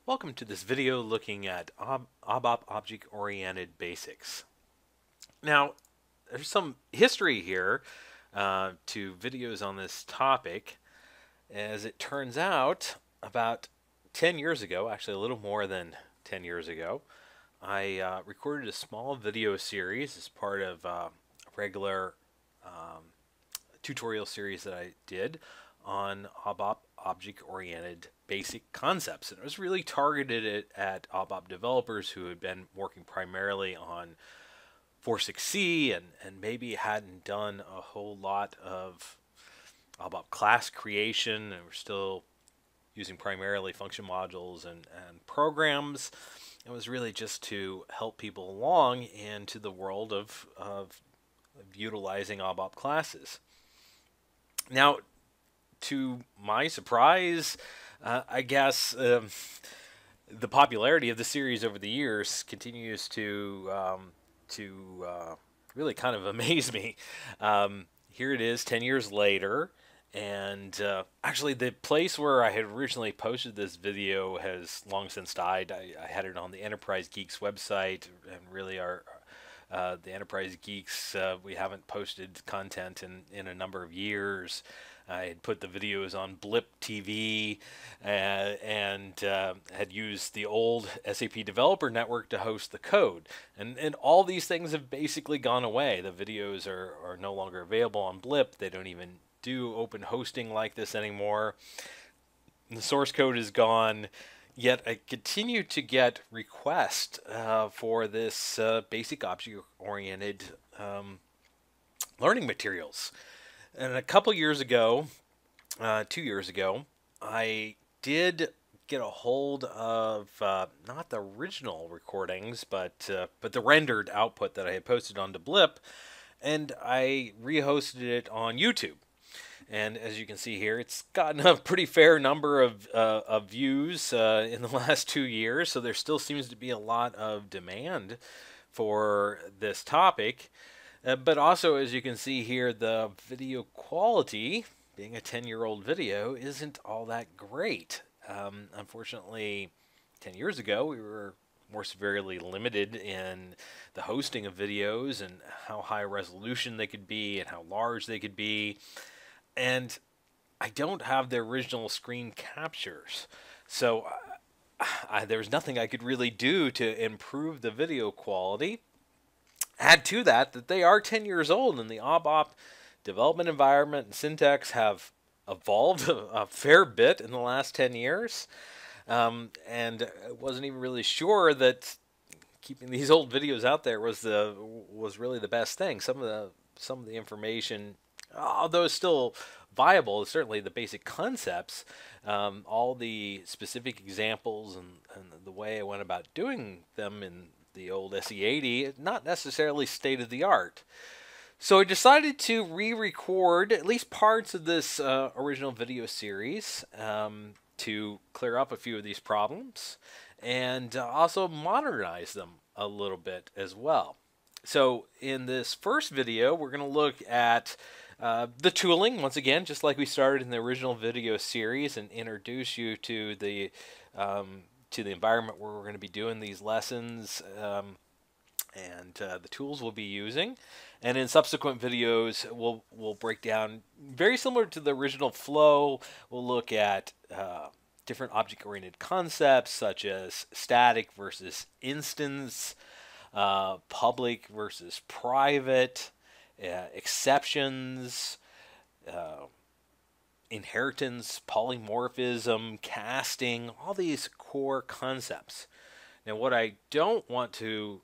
Welcome to this video looking at ABAP Object Oriented Basics. Now, there's some history here to videos on this topic. As it turns out, about 10 years ago, actually a little more than 10 years ago, I recorded a small video series as part of a regular tutorial series that I did on ABAP Object Oriented basic concepts, and it was really targeted at ABAP developers who had been working primarily on 4.6c and maybe hadn't done a whole lot of ABAP class creation and were still using primarily function modules and programs. It was really just to help people along into the world of utilizing ABAP classes. Now, to my surprise, I guess the popularity of the series over the years continues to really kind of amaze me. Here it is 10 years later, and actually the place where I had originally posted this video has long since died. I had it on the Enterprise Geeks website, and really the Enterprise Geeks, we haven't posted content in a number of years. I had put the videos on Blip TV and had used the old SAP Developer Network to host the code. And all these things have basically gone away. The videos are no longer available on Blip. They don't even do open hosting like this anymore. The source code is gone. Yet I continue to get requests for this basic object-oriented learning materials. And a couple years ago, 2 years ago, I did get a hold of not the original recordings, but the rendered output that I had posted onto Blip, and I rehosted it on YouTube. And as you can see here, it's gotten a pretty fair number of views in the last 2 years, so there still seems to be a lot of demand for this topic. But also, as you can see here, the video quality, being a 10-year-old video, isn't all that great. Unfortunately, 10 years ago, we were more severely limited in the hosting of videos and how high resolution they could be and how large they could be. And I don't have the original screen captures. So there was nothing I could really do to improve the video quality. Add to that they are 10 years old, and the ABAP development environment and syntax have evolved a fair bit in the last 10 years. And I wasn't even really sure that keeping these old videos out there was really the best thing. Some of the information, although it's still viable, certainly the basic concepts, all the specific examples and the way I went about doing them in the old SE80, not necessarily state-of-the-art. So I decided to re-record at least parts of this original video series to clear up a few of these problems and also modernize them a little bit as well. So in this first video, we're going to look at the tooling, once again, just like we started in the original video series, and introduce you to the environment where we're going to be doing these lessons and the tools we'll be using. And in subsequent videos, we'll break down, very similar to the original flow, we'll look at different object-oriented concepts such as static versus instance, public versus private, exceptions, inheritance, polymorphism, casting, all these core concepts. Now, what I don't want to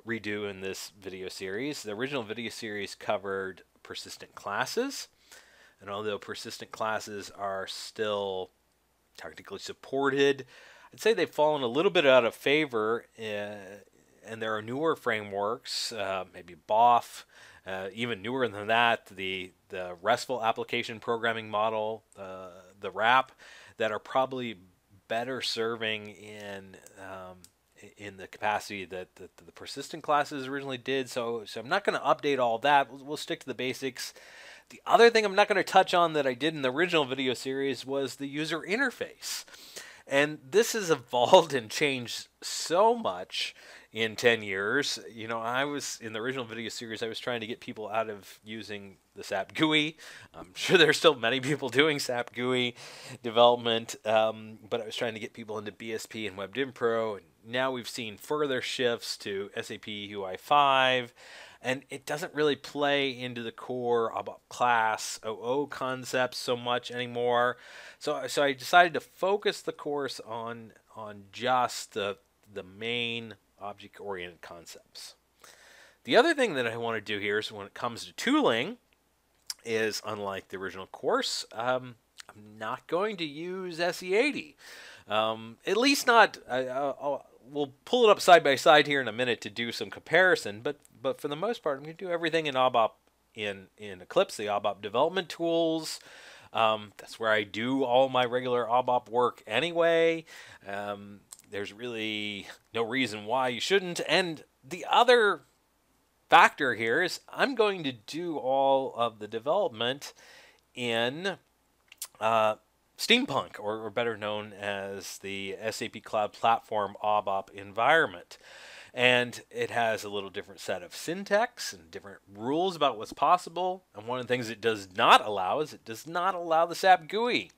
redo in this video series, the original video series covered persistent classes, and although persistent classes are still technically supported, I'd say they've fallen a little bit out of favor, and there are newer frameworks, maybe BOF, even newer than that, the RESTful application programming model, the RAP, that are probably better serving in the capacity that the persistent classes originally did. So I'm not going to update all that. We'll stick to the basics. The other thing I'm not going to touch on that I did in the original video series was the user interface. And this has evolved and changed so much in 10 years. You know, I was in the original video series, I was trying to get people out of using the SAP GUI. I'm sure there's still many people doing SAP GUI development, but I was trying to get people into BSP and WebDiv Pro. And now we've seen further shifts to SAP UI5. And it doesn't really play into the core ABAP class OO concepts so much anymore. So I decided to focus the course on just the main object-oriented concepts. The other thing that I want to do here is when it comes to tooling is, unlike the original course, I'm not going to use SE80. At least not. We'll pull it up side by side here in a minute to do some comparison, but for the most part, I'm going to do everything in ABAP in Eclipse, the ABAP Development Tools. That's where I do all my regular ABAP work anyway. There's really no reason why you shouldn't. And the other factor here is I'm going to do all of the development in Steampunk, or better known as the SAP Cloud Platform ABAP environment. And it has a little different set of syntax and different rules about what's possible. And one of the things it does not allow is it does not allow the SAP GUI.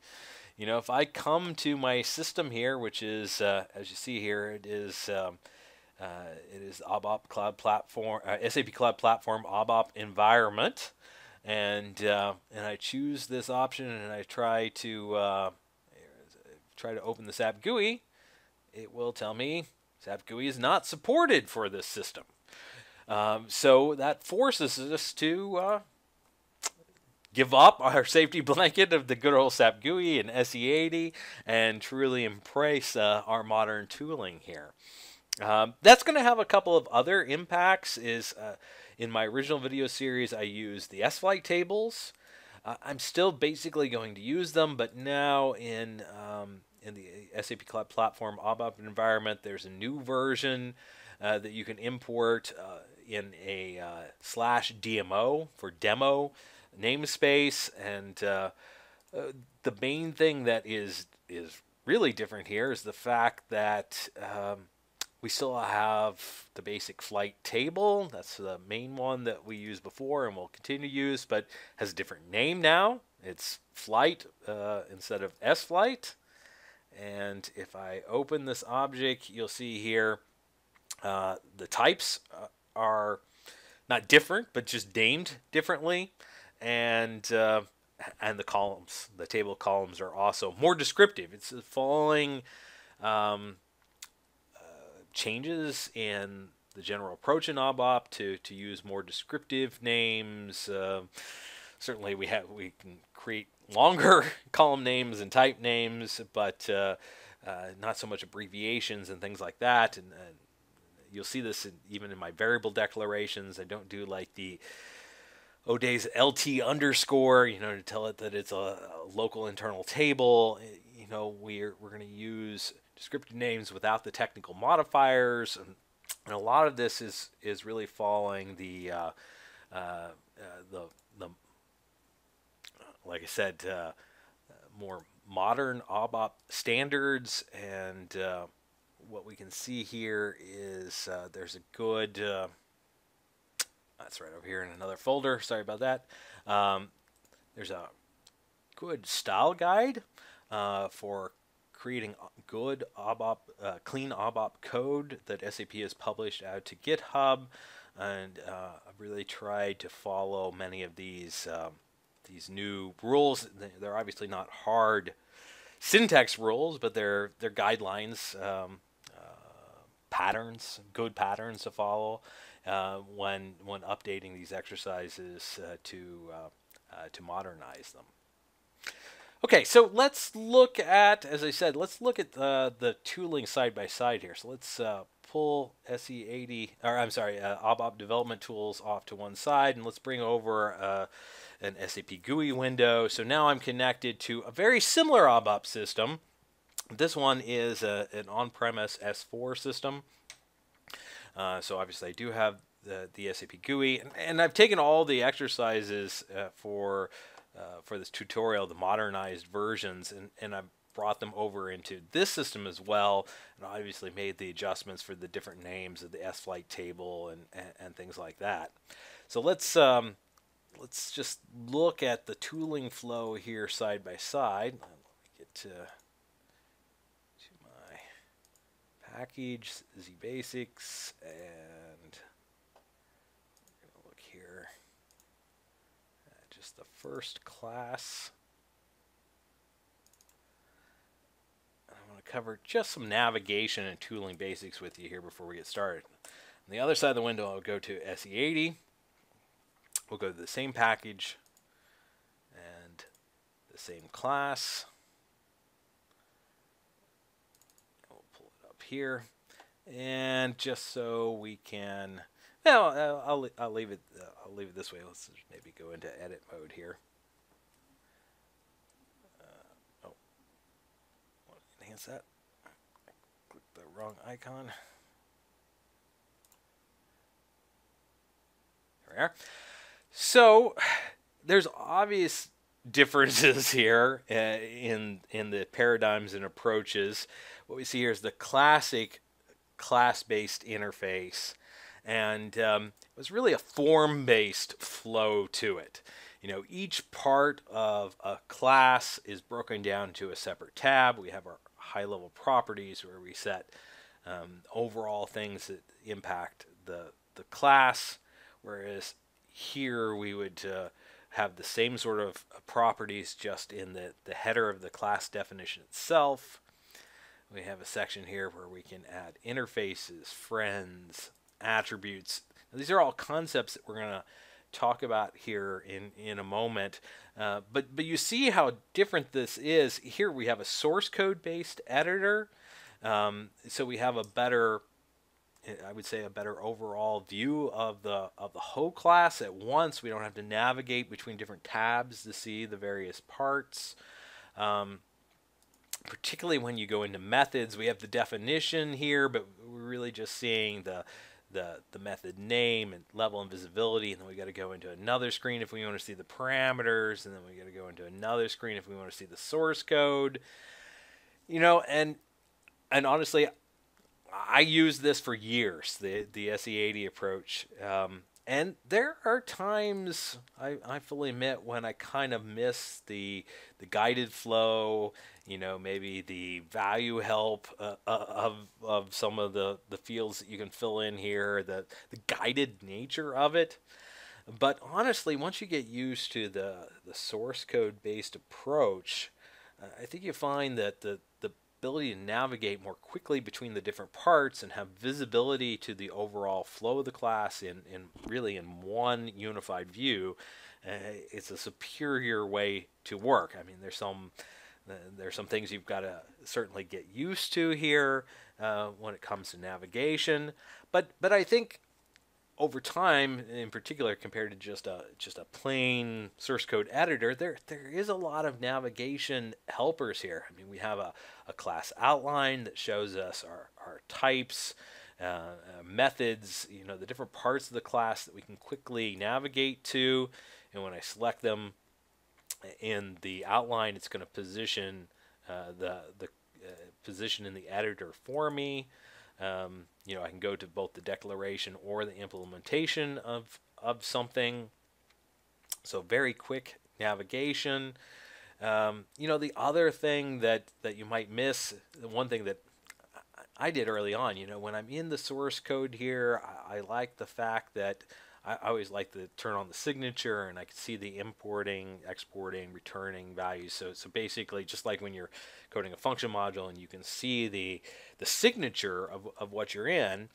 You know, if I come to my system here, which is, as you see here, it is ABAP Cloud Platform, SAP Cloud Platform ABAP environment. And I choose this option and I try to open the SAP GUI, it will tell me SAP GUI is not supported for this system. So that forces us to give up our safety blanket of the good old SAP GUI and SE80 and truly embrace our modern tooling here. That's going to have a couple of other impacts. In my original video series, I used the S-Flight tables. I'm still basically going to use them, but now in the SAP Cloud Platform ABAP environment, there's a new version that you can import in a /DMO for demo namespace. And the main thing that is really different here is the fact that we still have the basic flight table. That's the main one that we used before and will continue to use, but has a different name now. It's flight instead of S-Flight. And if I open this object, you'll see here the types are not different, but just named differently. And the columns, the table columns, are also more descriptive. It's following changes in the general approach in ABAP to use more descriptive names. Certainly we can create longer column names and type names, but not so much abbreviations and things like that. And you'll see this even in my variable declarations. I don't do like the O'Day's LT underscore, to tell it that it's a local internal table. We're going to use descriptive names without the technical modifiers, and a lot of this is really following the like I said, more modern ABAP standards. And what we can see here is there's a good that's right over here in another folder. Sorry about that. There's a good style guide for creating good ABAP, clean ABAP code that SAP has published out to GitHub, and I've really tried to follow many of these new rules. They're obviously not hard syntax rules, but they're guidelines, patterns, good patterns to follow when updating these exercises to modernize them. Okay, so let's look at, as I said, let's look at the tooling side by side here. So let's pull SE80, or I'm sorry, ABAP Development Tools off to one side, and let's bring over an SAP GUI window. So now I'm connected to a very similar ABAP system. This one is an on-premise S4 system. So obviously I do have the SAP GUI, and I've taken all the exercises for this tutorial, the modernized versions, and brought them over into this system as well, and obviously made the adjustments for the different names of the S-Flight table and things like that. So let's just look at the tooling flow here side by side. Let me get to my package, Z Basics, and we're going to look here at just the first class. I want to cover just some navigation and tooling basics with you here before we get started. On the other side of the window, I'll go to SE80. We'll go to the same package and the same class. We'll pull it up here, and just so we can, well, I'll leave it. I'll leave it this way. Let's maybe go into edit mode here. Enhance that. Click the wrong icon. There we are. So there's obvious differences here in the paradigms and approaches. What we see here is the classic class-based interface, and it was really a form-based flow to it. You know, each part of a class is broken down to a separate tab. We have our high-level properties where we set overall things that impact the class, whereas here we would have the same sort of properties just in the header of the class definition itself. We have a section here where we can add interfaces, friends, attributes. Now, these are all concepts that we're going to talk about here in a moment, but you see how different this is. Here we have a source code based editor, so we have a better, I would say, a better overall view of the whole class at once. We don't have to navigate between different tabs to see the various parts. Particularly when you go into methods, we have the definition here, but we're really just seeing the method name and level and visibility, and then we got to go into another screen if we want to see the parameters, and then we got to go into another screen if we want to see the source code. You know, and honestly, I used this for years, the SE80 approach, and there are times, I fully admit, when I kind of miss the guided flow, you know, maybe the value help of some of the fields that you can fill in here, the guided nature of it. But honestly, once you get used to the source code based approach, I think you find that the ability to navigate more quickly between the different parts and have visibility to the overall flow of the class in really in one unified view, it's a superior way to work. I mean, there's some things you've got to certainly get used to here when it comes to navigation, but I think over time, in particular, compared to just a plain source code editor, there is a lot of navigation helpers here. I mean, we have a class outline that shows us our types, methods, you know, the different parts of the class that we can quickly navigate to. And when I select them in the outline, it's going to position the position in the editor for me. You know, I can go to both the declaration or the implementation of something. So very quick navigation. You know, the other thing that you might miss, the one thing that I did early on, you know, when I'm in the source code here, I like the fact that I always like to turn on the signature, and I can see the importing, exporting, returning values. So basically, just like when you're coding a function module and you can see the signature of what you're in,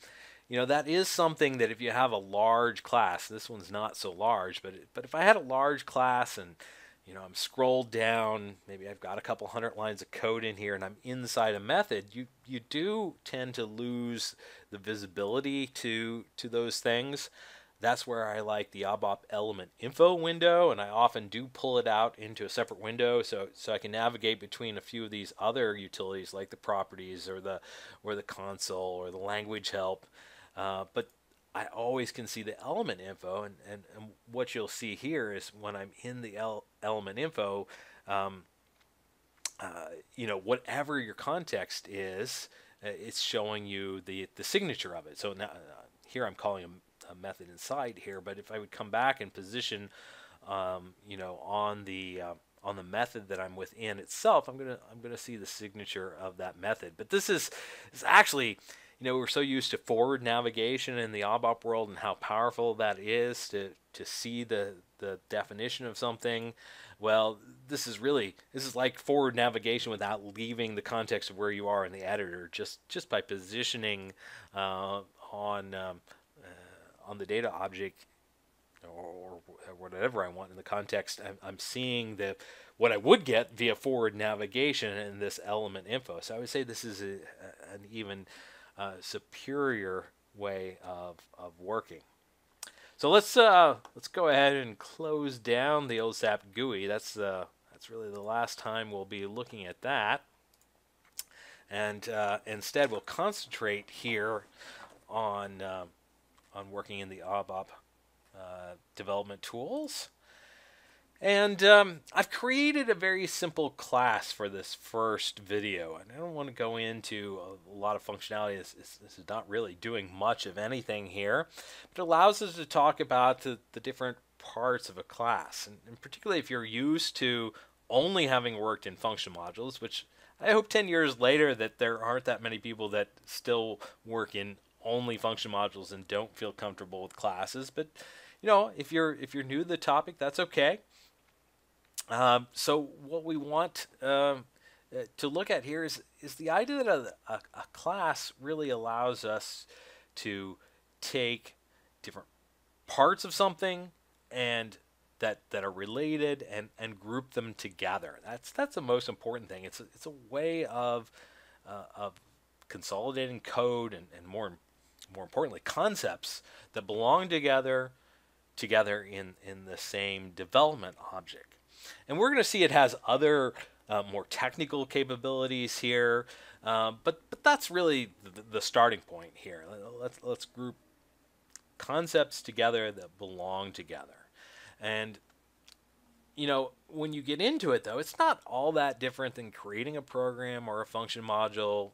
you know, that is something that if you have a large class, this one's not so large, but if I had a large class and, you know, I'm scrolled down, maybe I've got a couple hundred lines of code in here and I'm inside a method, you do tend to lose the visibility to those things. That's where I like the ABAP element info window, and I often do pull it out into a separate window so I can navigate between a few of these other utilities like the properties or the console or the language help. But I always can see the element info, and what you'll see here is when I'm in the element info, you know, whatever your context is, it's showing you the signature of it. So now here I'm calling a method inside here, but if I would come back and position, you know, on the method that I'm within itself, I'm gonna see the signature of that method. But this is actually, you know, we're so used to forward navigation in the ABAP world and how powerful that is to see the definition of something. Well, this is like forward navigation without leaving the context of where you are in the editor, just by positioning on the data object or whatever I want in the context. I'm seeing what I would get via forward navigation in this element info. So I would say this is an even superior way of working. So let's go ahead and close down the old SAP GUI. That's really the last time we'll be looking at that, and instead we'll concentrate here on working in the ABAP Development Tools. And I've created a very simple class for this first video, and I don't want to go into a lot of functionality. This is not really doing much of anything here, but it allows us to talk about the different parts of a class, and particularly if you're used to only having worked in function modules, which I hope 10 years later that there aren't that many people that still work in only function modules and don't feel comfortable with classes. But you know, if you're new to the topic, that's okay. So what we want to look at here is the idea that a class really allows us to take different parts of something and that are related and group them together. That's the most important thing. It's a way of consolidating code and more importantly concepts that belong together in the same development object. And we're going to see it has other more technical capabilities here, but that's really the starting point here. Let's group concepts together that belong together. And you know, when you get into it, though, it's not all that different than creating a program or a function module.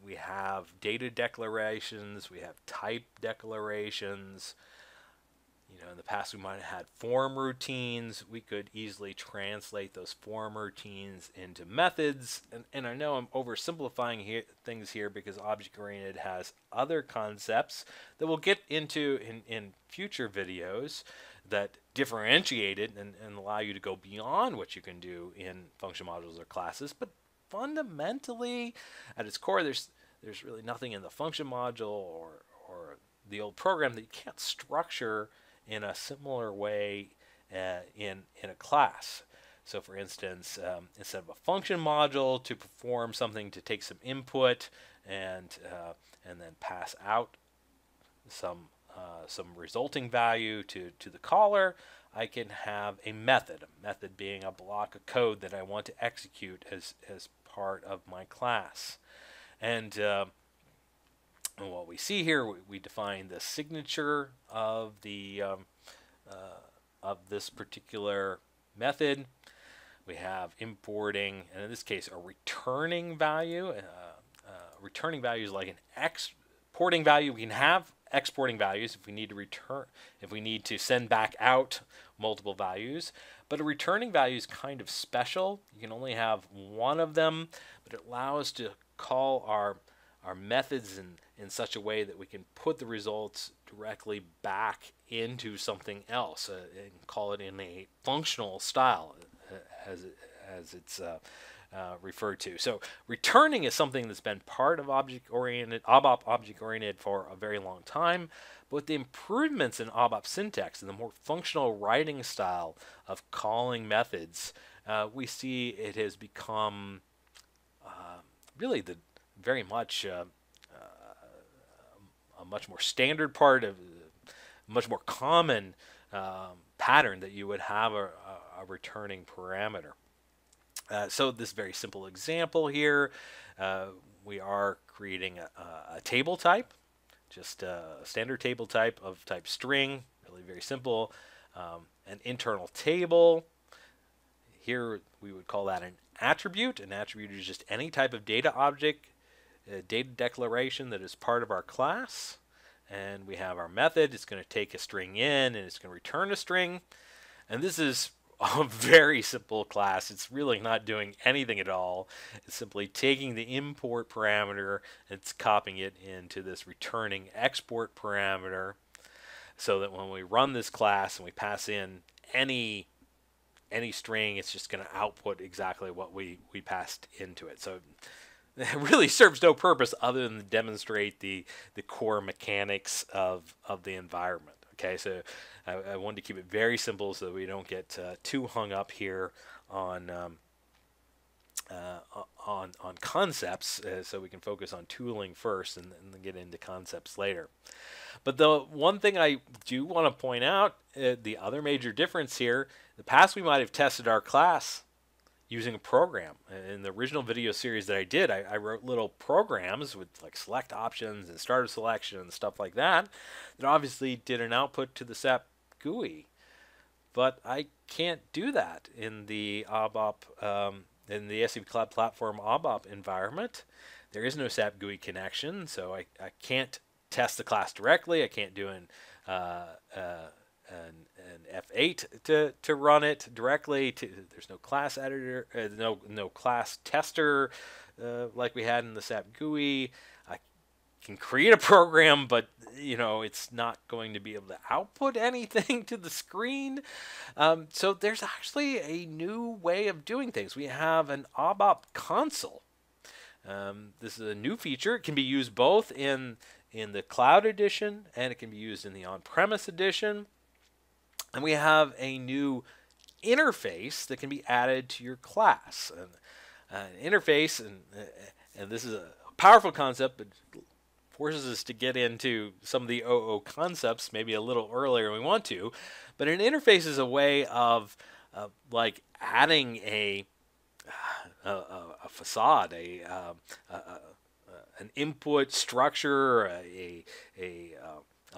We have data declarations, we have type declarations. You know, in the past we might have had form routines. We could easily translate those form routines into methods. And I know I'm oversimplifying things here because object-oriented has other concepts that we'll get into in future videos that differentiate it and allow you to go beyond what you can do in function modules or classes. But fundamentally, at its core, there's really nothing in the function module or the old program that you can't structure in a similar way in a class. So for instance, instead of a function module to perform something, to take some input and then pass out some resulting value to the caller, I can have a method being a block of code that I want to execute as part of my class. And what we see here, we define the signature of this particular method. We have importing, and in this case, a returning value. Returning value is like an exporting value. We can have exporting values if we need to return, if we need to send back out multiple values. But a returning value is kind of special. You can only have one of them, but it allows us to call our methods in such a way that we can put the results directly back into something else and call it in a functional style, as it's referred to. So returning is something that's been part of ABAP Object-Oriented for a very long time. But with the improvements in ABAP syntax and the more functional writing style of calling methods, we see it has become really very much a much more standard part of, much more common pattern that you would have a returning parameter. So this very simple example here, we are creating a table type, just a standard table type of type string, really very simple. An internal table, here we would call that an attribute. An attribute is just any type of data object, data declaration that is part of our class. And we have our method. It's going to take a string in and it's going to return a string. And this is a very simple class. It's really not doing anything at all. It's simply taking the import parameter and it's copying it into this returning export parameter, so that when we run this class and we pass in any string, it's just going to output exactly what we passed into it. So it really serves no purpose other than to demonstrate the core mechanics of the environment. Okay, so I wanted to keep it very simple so that we don't get too hung up here on concepts, so we can focus on tooling first and then get into concepts later. But the one thing I do want to point out, the other major difference here, in the past we might have tested our class using a program. In the original video series that I did, I wrote little programs with like select options and starter selection and stuff like that obviously did an output to the SAP GUI. But I can't do that in the ABAP, in the SAP Cloud Platform ABAP environment. There is no SAP GUI connection, so I can't test the class directly. I can't do an F8 to run it directly. There's no class editor, no class tester like we had in the SAP GUI. I can create a program, but it's not going to be able to output anything to the screen. So there's actually a new way of doing things. We have an ABAP Console. This is a new feature. It can be used both in the cloud edition and it can be used in the on-premise edition. And we have a new interface that can be added to your class. An interface, and this is a powerful concept, but forces us to get into some of the OO concepts maybe a little earlier than we want to. But an interface is a way of like adding a facade, an input structure, a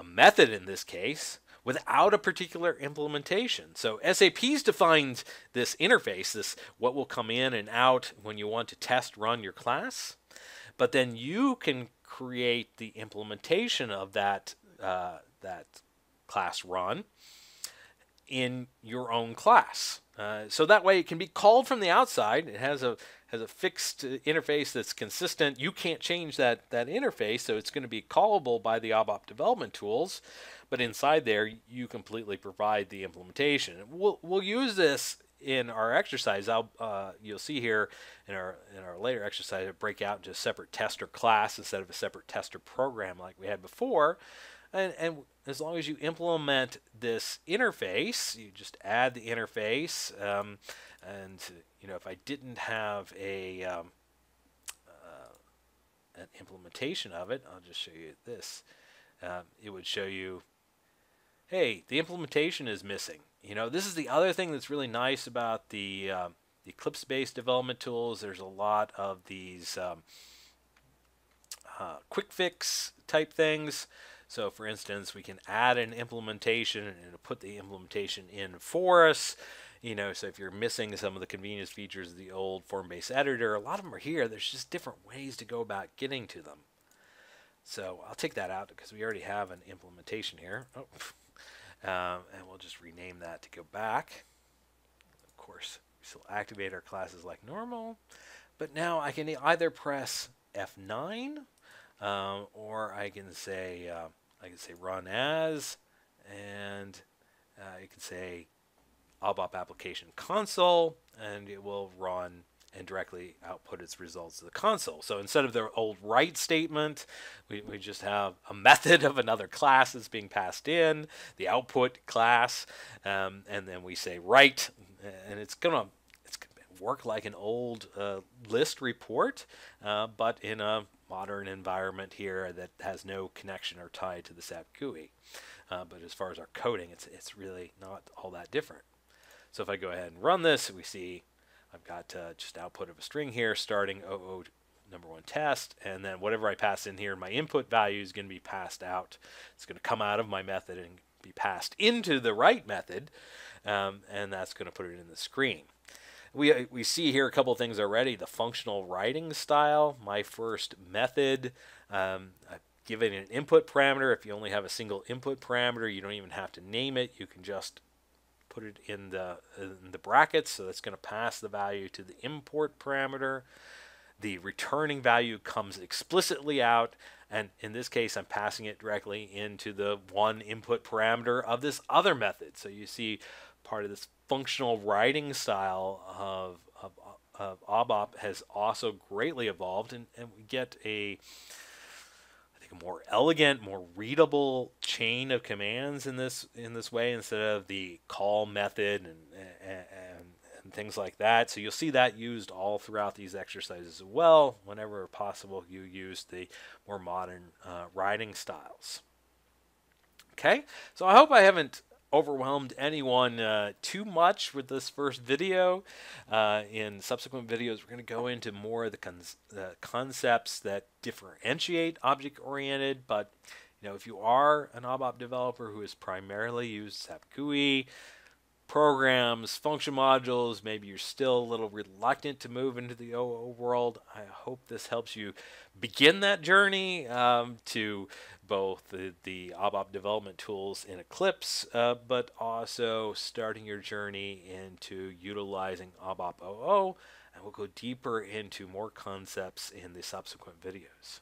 method in this case, without a particular implementation. So SAP's defined this interface, this what will come in and out when you want to test run your class, but then you can create the implementation of that class run in your own class. So that way it can be called from the outside. It has a fixed interface that's consistent. You can't change that interface, so it's going to be callable by the ABAP Development Tools. But inside there, you completely provide the implementation. We'll use this in our exercise. You'll see here in our later exercise, I break out into a separate tester class instead of a separate tester program like we had before. And as long as you implement this interface, you just add the interface. And if I didn't have an implementation of it, I'll just show you this. It would show you, hey, the implementation is missing. This is the other thing that's really nice about the Eclipse-based development tools. There's a lot of these quick fix type things. So for instance, we can add an implementation and it'll put the implementation in for us. So if you're missing some of the convenience features of the old form-based editor, a lot of them are here. There's just different ways to go about getting to them. So I'll take that out because we already have an implementation here. Oh. And we'll just rename that to go back. Of course, we still activate our classes like normal. But now I can either press F9 or I can say run as, and you can say ABAP Application Console, and it will run and directly output its results to the console. So instead of the old write statement, we just have a method of another class that's being passed in, the output class, and then we say write, and it's gonna work like an old list report, but in a modern environment here that has no connection or tie to the SAP GUI. But as far as our coding, it's really not all that different. So if I go ahead and run this, we see I've got just output of a string here starting OO number 1 test, and then whatever I pass in here, my input value is going to be passed out. It's going to come out of my method and be passed into the write method, and that's going to put it in the screen. we see here a couple things already. The functional writing style, my first method. I've given an input parameter. If you only have a single input parameter, you don't even have to name it. You can just put it in the brackets. So that's going to pass the value to the import parameter. The returning value comes explicitly out, and in this case I'm passing it directly into the one input parameter of this other method. So you see part of this functional writing style of ABAP has also greatly evolved, and we get a more elegant, more readable chain of commands in this way, instead of the call method and things like that. So you'll see that used all throughout these exercises as well. Whenever possible, you use the more modern writing styles. Okay, so I hope I haven't overwhelmed anyone too much with this first video. In subsequent videos, we're going to go into more of the concepts that differentiate object-oriented. But if you are an ABAP developer who has primarily used SAP GUI, programs, function modules, maybe you're still a little reluctant to move into the OO world, I hope this helps you begin that journey to both the ABAP development tools in Eclipse, but also starting your journey into utilizing ABAP OO, and we'll go deeper into more concepts in the subsequent videos.